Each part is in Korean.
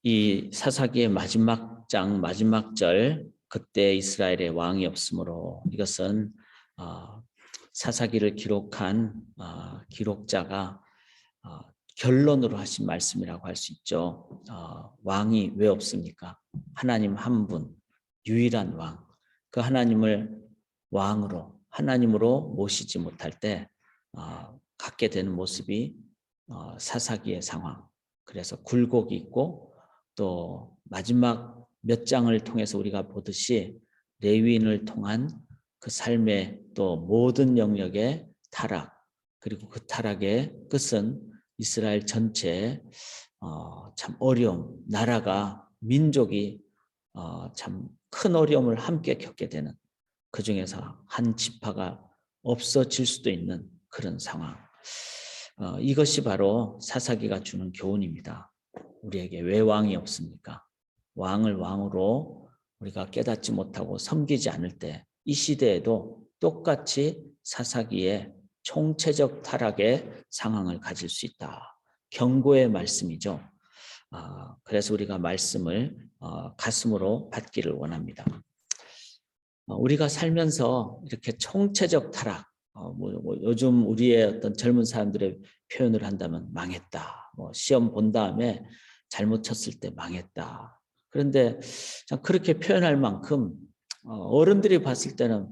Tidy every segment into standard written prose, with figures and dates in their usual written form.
이 사사기의 마지막 장 마지막 절, 그때 이스라엘의 왕이 없으므로, 이것은 사사기를 기록한 기록자가 결론으로 하신 말씀이라고 할 수 있죠. 왕이 왜 없습니까? 하나님 한 분, 유일한 왕, 그 하나님을 왕으로, 하나님으로 모시지 못할 때 갖게 되는 모습이 사사기의 상황. 그래서 굴곡이 있고, 또 마지막 몇 장을 통해서 우리가 보듯이 레위인을 통한 그 삶의 또 모든 영역의 타락, 그리고 그 타락의 끝은 이스라엘 전체의 참 어려움, 나라가, 민족이 참 큰 어려움을 함께 겪게 되는, 그 중에서 한 지파가 없어질 수도 있는 그런 상황. 이것이 바로 사사기가 주는 교훈입니다. 우리에게 왜 왕이 없습니까? 왕을 왕으로 우리가 깨닫지 못하고 섬기지 않을 때, 이 시대에도 똑같이 사사기에 총체적 타락의 상황을 가질 수 있다. 경고의 말씀이죠. 그래서 우리가 말씀을 가슴으로 받기를 원합니다. 우리가 살면서 이렇게 총체적 타락, 요즘 우리의 어떤 젊은 사람들의 표현을 한다면 망했다. 시험 본 다음에 잘못 쳤을 때 망했다. 그런데 그렇게 표현할 만큼 어른들이 봤을 때는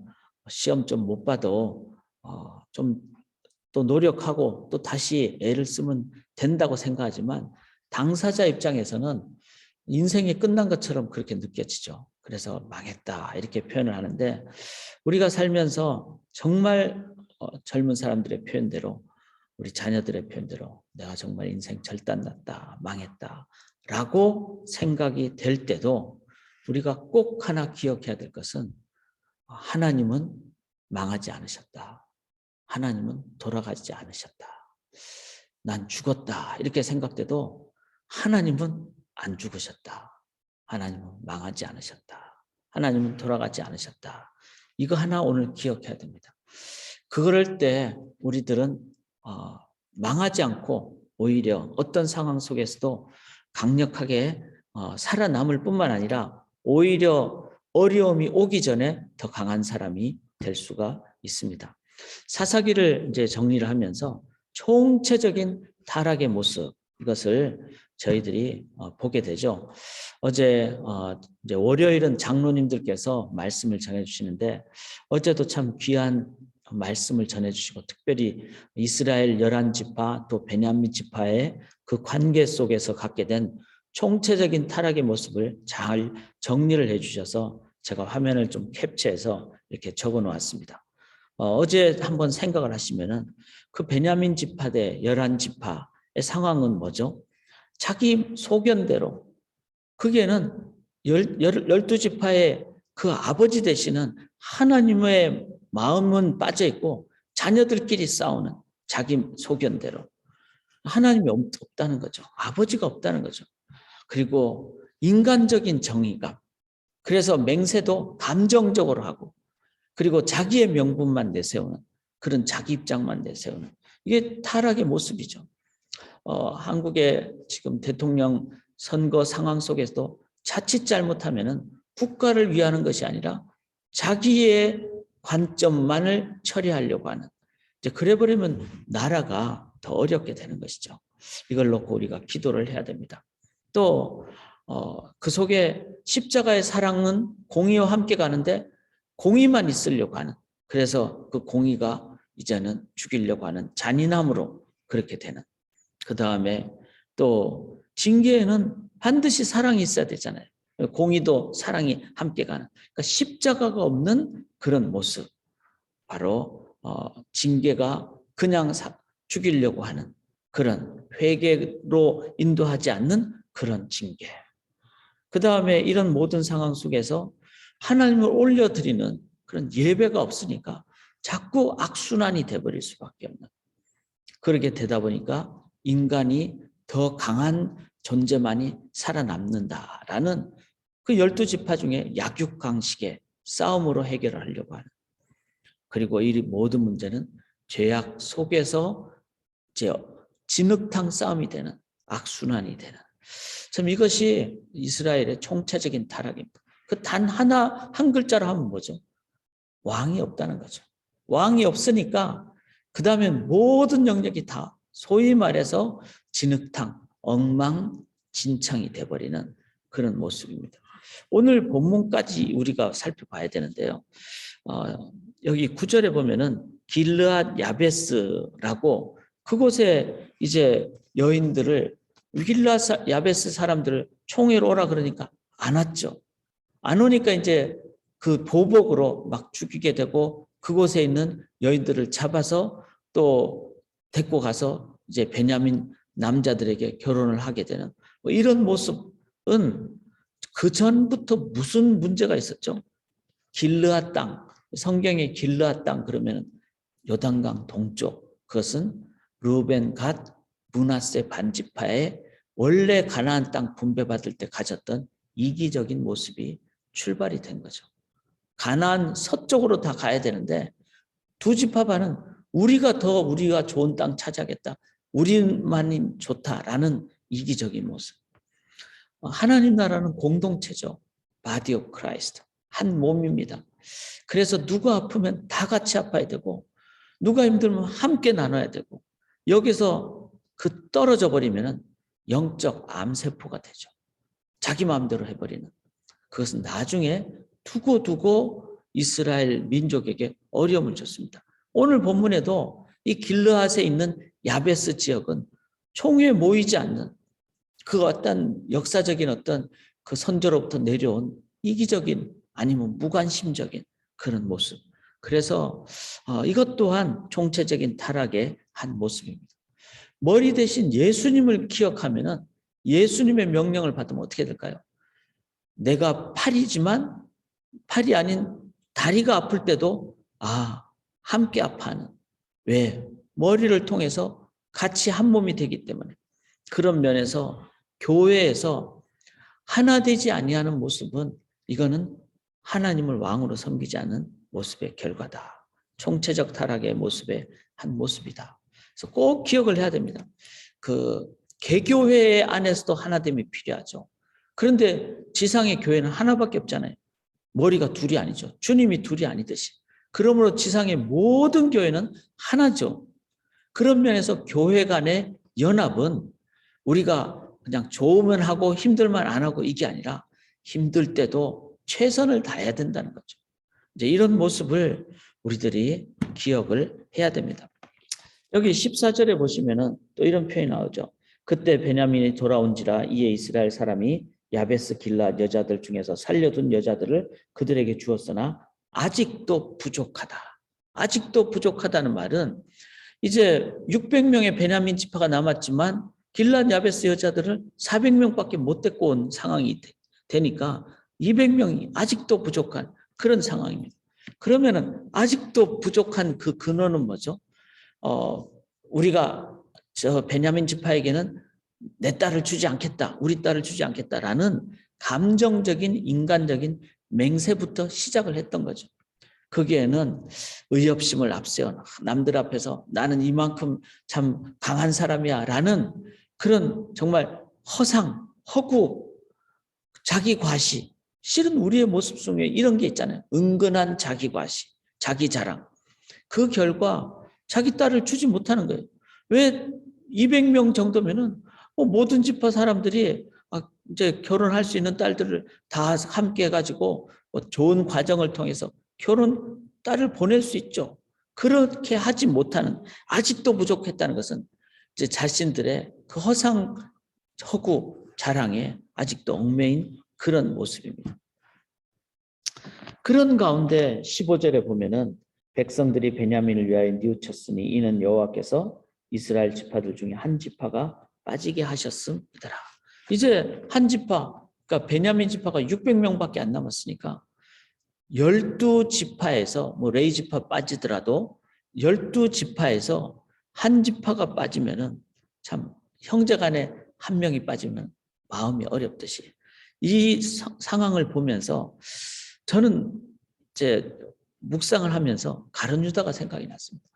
시험 좀 못 봐도 좀 또 노력하고 또 다시 애를 쓰면 된다고 생각하지만, 당사자 입장에서는 인생이 끝난 것처럼 그렇게 느껴지죠. 그래서 망했다 이렇게 표현을 하는데, 우리가 살면서 정말 젊은 사람들의 표현대로, 우리 자녀들의 표현대로 내가 정말 인생 절단났다, 망했다 라고 생각이 될 때도 우리가 꼭 하나 기억해야 될 것은, 하나님은 망하지 않으셨다. 하나님은 돌아가지 않으셨다. 난 죽었다 이렇게 생각돼도 하나님은 안 죽으셨다. 하나님은 망하지 않으셨다. 하나님은 돌아가지 않으셨다. 이거 하나 오늘 기억해야 됩니다. 그럴 때 우리들은 망하지 않고 오히려 어떤 상황 속에서도 강력하게 살아남을 뿐만 아니라, 오히려 어려움이 오기 전에 더 강한 사람이 될 수가 있습니다. 사사기를 이제 정리를 하면서 총체적인 타락의 모습, 이것을 저희들이 보게 되죠. 어제 이제 월요일은 장로님들께서 말씀을 전해주시는데, 어제도 참 귀한 말씀을 전해주시고, 특별히 이스라엘 11지파 또 베냐민 지파의 그 관계 속에서 갖게 된 총체적인 타락의 모습을 잘 정리를 해주셔서 제가 화면을 좀 캡처해서 이렇게 적어 놓았습니다. 어제 한번 생각을 하시면은, 그 베냐민 지파 대 11지파의 상황은 뭐죠? 자기 소견대로, 그게는 12지파의 그 아버지 되시는 하나님의 마음은 빠져 있고, 자녀들끼리 싸우는 자기 소견대로, 하나님이 없다는 거죠. 아버지가 없다는 거죠. 그리고 인간적인 정의감, 그래서 맹세도 감정적으로 하고, 그리고 자기의 명분만 내세우는, 그런 자기 입장만 내세우는, 이게 타락의 모습이죠. 한국의 지금 대통령 선거 상황 속에서도 자칫 잘못하면은 국가를 위하는 것이 아니라 자기의 관점만을 처리하려고 하는, 이제 그래 버리면 나라가 더 어렵게 되는 것이죠. 이걸 놓고 우리가 기도를 해야 됩니다. 또 그 속에 십자가의 사랑은 공의와 함께 가는데, 공의만 있으려고 하는, 그래서 그 공의가 이제는 죽이려고 하는 잔인함으로 그렇게 되는, 그 다음에 또 징계에는 반드시 사랑이 있어야 되잖아요. 공의도 사랑이 함께 가는, 그러니까 십자가가 없는 그런 모습, 바로 징계가 그냥 죽이려고 하는, 그런 회개로 인도하지 않는 그런 징계. 그 다음에 이런 모든 상황 속에서 하나님을 올려드리는 그런 예배가 없으니까 자꾸 악순환이 돼버릴 수밖에 없는, 그렇게 되다 보니까 인간이 더 강한 존재만이 살아남는다라는, 그 12지파 중에 약육강식의 싸움으로 해결을 하려고 하는, 그리고 이 모든 문제는 죄악 속에서 이제 진흙탕 싸움이 되는, 악순환이 되는, 참 이것이 이스라엘의 총체적인 타락입니다. 그 단 하나 한 글자로 하면 뭐죠? 왕이 없다는 거죠. 왕이 없으니까 그 다음에 모든 영역이 다 소위 말해서 진흙탕, 엉망진창이 돼버리는 그런 모습입니다. 오늘 본문까지 우리가 살펴봐야 되는데요. 여기 9절에 보면은 길르앗 야베스라고 그곳에 이제 여인들을 길르앗 야베스 사람들을 총회로 오라 그러니까 안 왔죠. 안 오니까 이제 그 보복으로 막 죽이게 되고 그곳에 있는 여인들을 잡아서 또 데리고 가서 이제 베냐민 남자들에게 결혼을 하게 되는 뭐 이런 모습은 그 전부터 무슨 문제가 있었죠? 길르앗 땅, 성경의 길르앗 땅 그러면 요단강 동쪽, 그것은 르벤, 갓, 므낫세 반지파의 원래 가나안 땅 분배받을 때 가졌던 이기적인 모습이 출발이 된 거죠. 가나안 서쪽으로 다 가야 되는데 두 지파반은 우리가 좋은 땅 차지하겠다. 우리만이 좋다라는 이기적인 모습. 하나님 나라는 공동체죠. Body of Christ. 한 몸입니다. 그래서 누가 아프면 다 같이 아파야 되고 누가 힘들면 함께 나눠야 되고 여기서 그 떨어져 버리면 영적 암세포가 되죠. 자기 마음대로 해버리는. 그것은 나중에 두고 이스라엘 민족에게 어려움을 줬습니다. 오늘 본문에도 이 길르앗에 있는 야베스 지역은 총회에 모이지 않는 그 어떤 역사적인 어떤 그 선조로부터 내려온 이기적인 아니면 무관심적인 그런 모습. 그래서 이것 또한 총체적인 타락의 한 모습입니다. 머리 대신 예수님을 기억하면은 예수님의 명령을 받으면 어떻게 될까요? 내가 팔이지만 팔이 아닌 다리가 아플 때도 함께 아파하는. 왜? 머리를 통해서 같이 한 몸이 되기 때문에. 그런 면에서 교회에서 하나 되지 아니하는 모습은 이거는 하나님을 왕으로 섬기지 않는 모습의 결과다. 총체적 타락의 모습의 한 모습이다. 그래서 꼭 기억을 해야 됩니다. 그 개교회 안에서도 하나됨이 필요하죠. 그런데 지상의 교회는 하나밖에 없잖아요. 머리가 둘이 아니죠. 주님이 둘이 아니듯이. 그러므로 지상의 모든 교회는 하나죠. 그런 면에서 교회 간의 연합은 우리가 그냥 좋으면 하고 힘들면 안 하고 이게 아니라 힘들 때도 최선을 다해야 된다는 거죠. 이제 이런 모습을 우리들이 기억을 해야 됩니다. 여기 14절에 보시면은 또 이런 표현이 나오죠. 그때 베냐민이 돌아온지라 이에 이스라엘 사람이 야베스 길앗 여자들 중에서 살려둔 여자들을 그들에게 주었으나 아직도 부족하다. 아직도 부족하다는 말은 이제 600명의 베냐민 지파가 남았지만 길앗 야베스 여자들을 400명밖에 못 데리고 온 상황이 되니까 200명이 아직도 부족한 그런 상황입니다. 그러면은 아직도 부족한 그 근원은 뭐죠? 우리가 저 베냐민 지파에게는 내 딸을 주지 않겠다, 우리 딸을 주지 않겠다라는 감정적인 인간적인 맹세부터 시작을 했던 거죠. 거기에는 의협심을 앞세워 남들 앞에서 나는 이만큼 참 강한 사람이야 라는 그런 정말 허상, 허구, 자기 과시. 실은 우리의 모습 속에 이런 게 있잖아요. 은근한 자기 과시, 자기 자랑. 그 결과 자기 딸을 주지 못하는 거예요. 왜 200명 정도면은 모든 지파 사람들이 이제 결혼할 수 있는 딸들을 다 함께 해가지고 좋은 과정을 통해서 결혼 딸을 보낼 수 있죠. 그렇게 하지 못하는 아직도 부족했다는 것은 이제 자신들의 그 허상, 허구, 자랑에 아직도 얽매인 그런 모습입니다. 그런 가운데 15절에 보면은 백성들이 베냐민을 위하여 뉘우쳤으니 이는 여호와께서 이스라엘 지파들 중에 한 지파가 빠지게 하셨음이더라. 이제 한 지파, 그러니까 베냐민 지파가 600명밖에 안 남았으니까 12지파에서 뭐 레위 지파 빠지더라도 12지파에서 한 지파가 빠지면은 참 형제간에 한 명이 빠지면 마음이 어렵듯이 이 상황을 보면서 저는 이제 묵상을 하면서 가룟 유다가 생각이 났습니다.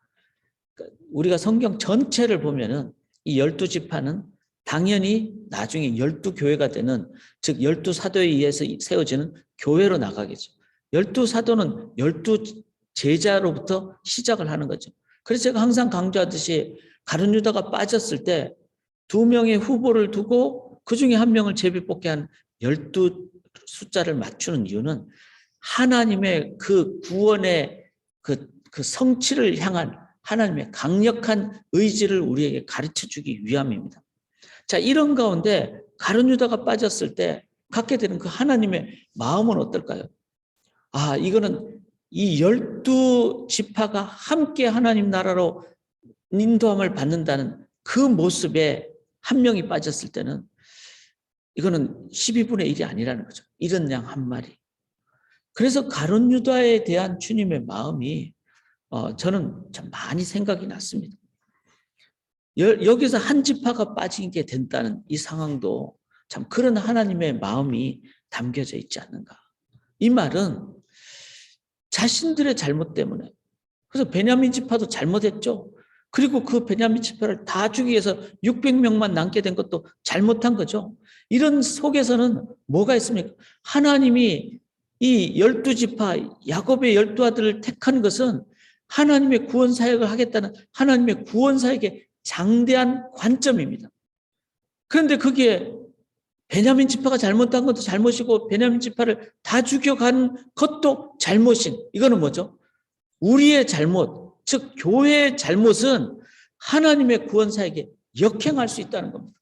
우리가 성경 전체를 보면은 이 12지파는 당연히 나중에 12교회가 되는, 즉 12사도에 의해서 세워지는 교회로 나가겠죠. 12사도는 12제자로부터 시작을 하는 거죠. 그래서 제가 항상 강조하듯이 가룟 유다가 빠졌을 때 2명의 후보를 두고 그중에 1명을 제비 뽑게 한 12 숫자를 맞추는 이유는 하나님의 그 구원의 그 성취를 향한 하나님의 강력한 의지를 우리에게 가르쳐 주기 위함입니다. 자, 이런 가운데 가룟 유다가 빠졌을 때 갖게 되는 그 하나님의 마음은 어떨까요? 아, 이거는 이 12지파가 함께 하나님 나라로 인도함을 받는다는 그 모습에 1명이 빠졌을 때는 이거는 12분의 1이 아니라는 거죠. 이런 양 한 마리. 그래서 가룟 유다에 대한 주님의 마음이 저는 참 많이 생각이 났습니다. 여기서 한 지파가 빠지게 된다는 이 상황도 참 그런 하나님의 마음이 담겨져 있지 않는가. 이 말은 자신들의 잘못 때문에, 그래서 베냐민 지파도 잘못했죠. 그리고 그 베냐민 지파를 다 죽이기 위해서 600명만 남게 된 것도 잘못한 거죠. 이런 속에서는 뭐가 있습니까? 하나님이 이 12지파 야곱의 12아들을 택한 것은 하나님의 구원 사역을 하겠다는 하나님의 구원 사역의 장대한 관점입니다. 그런데 그게 베냐민 지파가 잘못한 것도 잘못이고 베냐민 지파를 다 죽여간 것도 잘못인, 이거는 뭐죠? 우리의 잘못, 즉 교회의 잘못은 하나님의 구원 사역에 역행할 수 있다는 겁니다.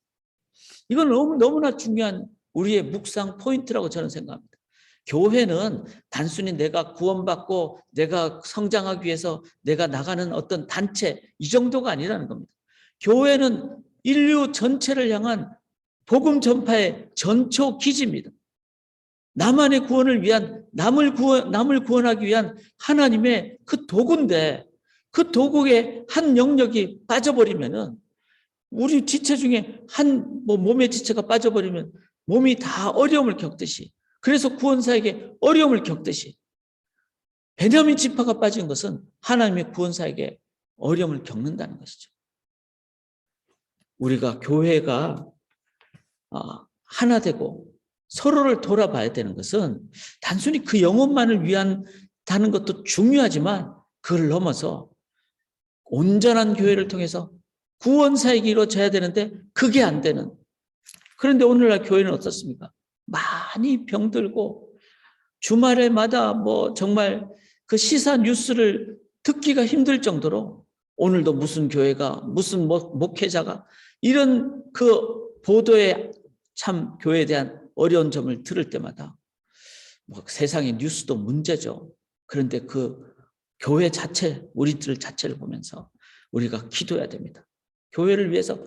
이건 너무나 중요한 우리의 묵상 포인트라고 저는 생각합니다. 교회는 단순히 내가 구원받고 내가 성장하기 위해서 내가 나가는 어떤 단체, 이 정도가 아니라는 겁니다. 교회는 인류 전체를 향한 복음 전파의 전초 기지입니다. 나만의 구원을 위한, 남을 구원하기 위한 하나님의 그 도구인데, 그 도구의 한 영역이 빠져버리면은, 우리 지체 중에 몸의 지체가 빠져버리면 몸이 다 어려움을 겪듯이, 그래서 구원사에게 어려움을 겪듯이, 베냐민 지파가 빠진 것은 하나님의 구원사에게 어려움을 겪는다는 것이죠. 우리가 교회가 하나 되고 서로를 돌아봐야 되는 것은 단순히 그 영혼만을 위한다는 것도 중요하지만 그걸 넘어서 온전한 교회를 통해서 구원사역이 이루어져야 되는데 그게 안 되는. 그런데 오늘날 교회는 어떻습니까? 많이 병들고 주말에마다 정말 그 시사 뉴스를 듣기가 힘들 정도로 오늘도 무슨 교회가 무슨 목회자가 이런 그 보도에 참 교회에 대한 어려운 점을 들을 때마다 세상의 뉴스도 문제죠. 그런데 그 교회 자체, 우리들 자체를 보면서 우리가 기도해야 됩니다. 교회를 위해서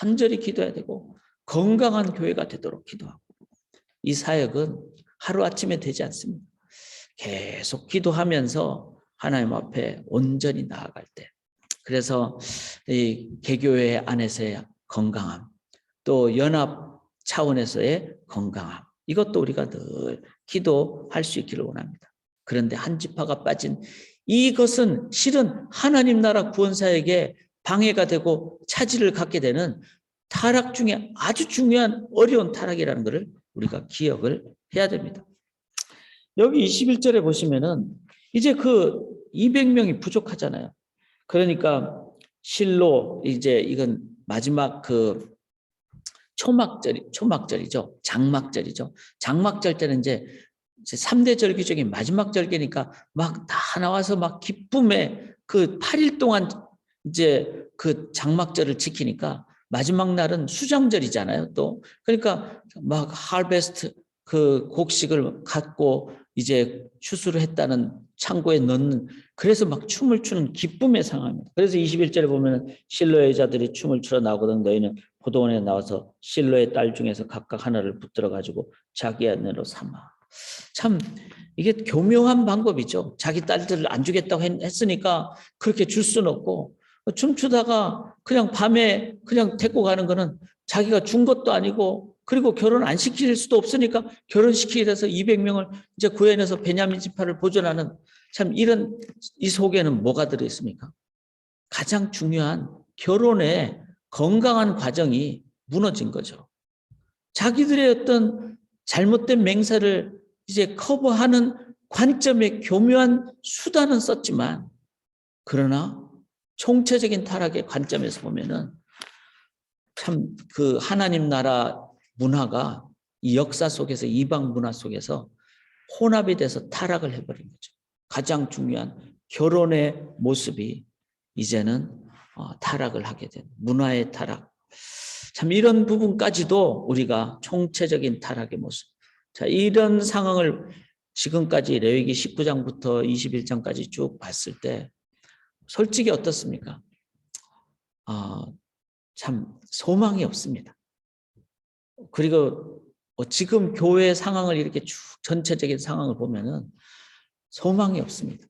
간절히 기도해야 되고 건강한 교회가 되도록 기도하고, 이 사역은 하루아침에 되지 않습니다. 계속 기도하면서 하나님 앞에 온전히 나아갈 때, 그래서 이 개교회 안에서의 건강함, 또 연합 차원에서의 건강함, 이것도 우리가 늘 기도할 수 있기를 원합니다. 그런데 한 지파가 빠진 이것은 실은 하나님 나라 구원사에게 방해가 되고 차질을 갖게 되는 타락 중에 아주 중요한 어려운 타락이라는 것을 우리가 기억을 해야 됩니다. 여기 21절에 보시면은 이제 그 200명이 부족하잖아요. 그러니까 실로 이제 이건 마지막 그 초막절이죠. 장막절이죠. 장막절 때는 이제 3대 절기 중에 마지막 절기니까 막 다 나와서 막 기쁨에 그 8일 동안 이제 그 장막절을 지키니까 마지막 날은 수장절이잖아요. 또 그러니까 막 하베스트 그 곡식을 갖고 이제 추수를 했다는 창고에 넣는, 그래서 막 춤을 추는 기쁨의 상황입니다. 그래서 21절에 보면 실로의 여자들이 춤을 추러 나오거든 너희는 포도원에 나와서 실로의 딸 중에서 각각 하나를 붙들어 가지고 자기 아내로 삼아. 참 이게 교묘한 방법이죠. 자기 딸들을 안 주겠다고 했으니까 그렇게 줄 수는 없고, 춤추다가 그냥 밤에 그냥 데리고 가는 거는 자기가 준 것도 아니고, 그리고 결혼 안 시킬 수도 없으니까 결혼시키게 돼서 200명을 이제 구해내서 베냐민 지파를 보존하는, 참 이런, 이 속에는 뭐가 들어있습니까? 가장 중요한 결혼의 건강한 과정이 무너진 거죠. 자기들의 어떤 잘못된 맹세를 이제 커버하는 관점의 교묘한 수단은 썼지만, 그러나 총체적인 타락의 관점에서 보면은 참 그 하나님 나라 문화가 이 역사 속에서, 이방 문화 속에서 혼합이 돼서 타락을 해버린 거죠. 가장 중요한 결혼의 모습이 이제는 타락을 하게 된 문화의 타락. 참 이런 부분까지도 우리가 총체적인 타락의 모습. 자, 이런 상황을 지금까지 레위기 19장부터 21장까지 쭉 봤을 때 솔직히 어떻습니까? 참 소망이 없습니다. 그리고 지금 교회 상황을 이렇게 쭉 전체적인 상황을 보면은 소망이 없습니다.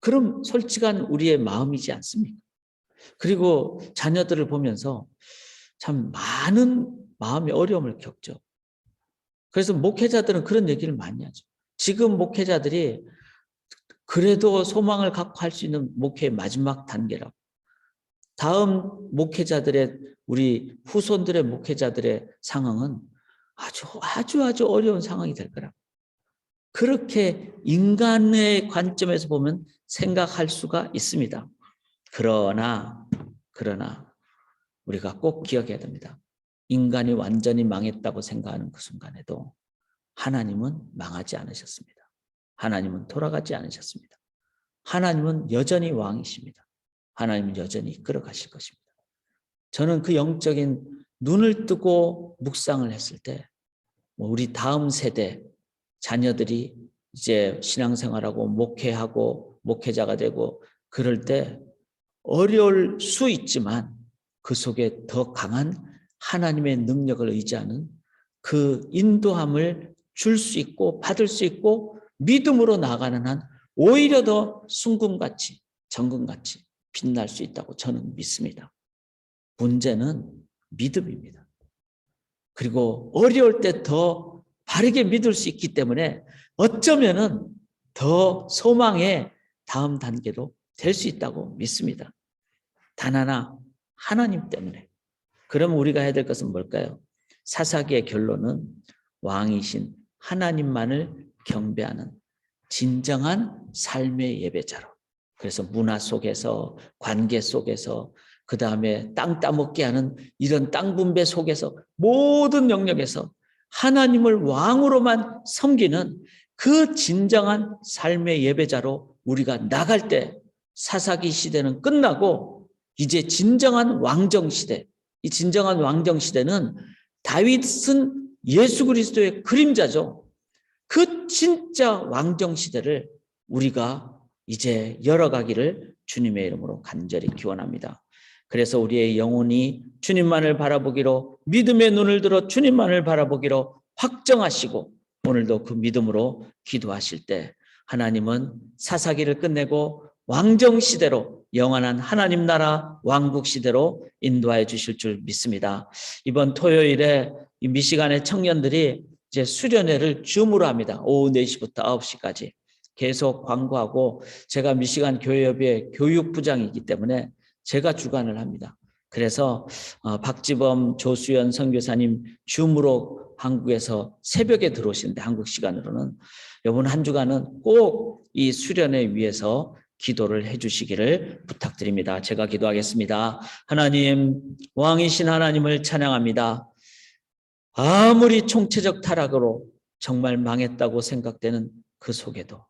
그럼 솔직한 우리의 마음이지 않습니까? 그리고 자녀들을 보면서 참 많은 마음의 어려움을 겪죠. 그래서 목회자들은 그런 얘기를 많이 하죠. 지금 목회자들이 그래도 소망을 갖고 할 수 있는 목회의 마지막 단계라고. 다음 목회자들의, 우리 후손들의 목회자들의 상황은 아주 어려운 상황이 될 거라고. 그렇게 인간의 관점에서 보면 생각할 수가 있습니다. 그러나 우리가 꼭 기억해야 됩니다. 인간이 완전히 망했다고 생각하는 그 순간에도 하나님은 망하지 않으셨습니다. 하나님은 돌아가지 않으셨습니다. 하나님은 여전히 왕이십니다. 하나님은 여전히 이끌어 가실 것입니다. 저는 그 영적인 눈을 뜨고 묵상을 했을 때 우리 다음 세대 자녀들이 이제 신앙생활하고 목회하고 목회자가 되고 그럴 때 어려울 수 있지만 그 속에 더 강한 하나님의 능력을 의지하는 그 인도함을 줄 수 있고 받을 수 있고 믿음으로 나가는 한 오히려 더 순금같이 정금같이 빛날 수 있다고 저는 믿습니다. 문제는 믿음입니다. 그리고 어려울 때 더 바르게 믿을 수 있기 때문에 어쩌면은 더 소망의 다음 단계로 될 수 있다고 믿습니다. 단 하나, 하나님 때문에. 그럼 우리가 해야 될 것은 뭘까요? 사사기의 결론은 왕이신 하나님만을 경배하는 진정한 삶의 예배자로. 그래서 문화 속에서, 관계 속에서, 그 다음에 땅 따먹게 하는 이런 땅 분배 속에서 모든 영역에서 하나님을 왕으로만 섬기는 그 진정한 삶의 예배자로 우리가 나갈 때 사사기 시대는 끝나고 이제 진정한 왕정 시대, 이 진정한 왕정 시대는 다윗은 예수 그리스도의 그림자죠. 그 진짜 왕정 시대를 우리가 이제 열어가기를 주님의 이름으로 간절히 기원합니다. 그래서 우리의 영혼이 주님만을 바라보기로, 믿음의 눈을 들어 주님만을 바라보기로 확정하시고 오늘도 그 믿음으로 기도하실 때 하나님은 사사기를 끝내고 왕정 시대로, 영원한 하나님 나라 왕국 시대로 인도하여 주실 줄 믿습니다. 이번 토요일에 이 미시간의 청년들이 이제 수련회를 줌으로 합니다. 오후 4시부터 9시까지 계속 광고하고, 제가 미시간 교회협의회 교육부장이기 때문에 제가 주관을 합니다. 그래서 박지범, 조수연 선교사님 줌으로 한국에서 새벽에 들어오시는데, 한국 시간으로는 이번 한 주간은 꼭 이 수련회 위해서 기도를 해주시기를 부탁드립니다. 제가 기도하겠습니다. 하나님, 왕이신 하나님을 찬양합니다. 아무리 총체적 타락으로 정말 망했다고 생각되는 그 속에도,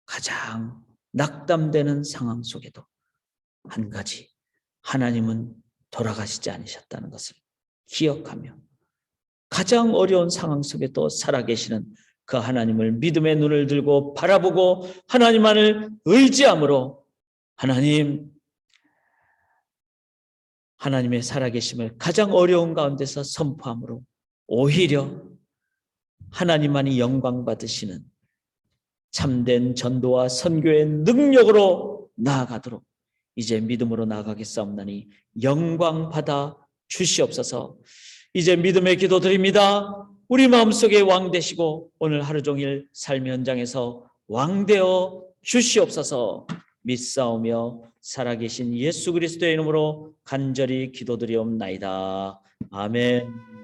가장 낙담되는 상황 속에도 한 가지, 하나님은 돌아가시지 않으셨다는 것을 기억하며 가장 어려운 상황 속에도 살아계시는 그 하나님을 믿음의 눈을 들고 바라보고 하나님만을 의지함으로 하나님의 살아계심을 가장 어려운 가운데서 선포함으로 오히려 하나님만이 영광 받으시는 참된 전도와 선교의 능력으로 나아가도록 이제 믿음으로 나아가겠사옵나니 영광 받아 주시옵소서. 이제 믿음의 기도 드립니다. 우리 마음속에 왕 되시고 오늘 하루 종일 삶의 현장에서 왕 되어 주시옵소서. 믿사오며 살아계신 예수 그리스도의 이름으로 간절히 기도드리옵나이다. 아멘.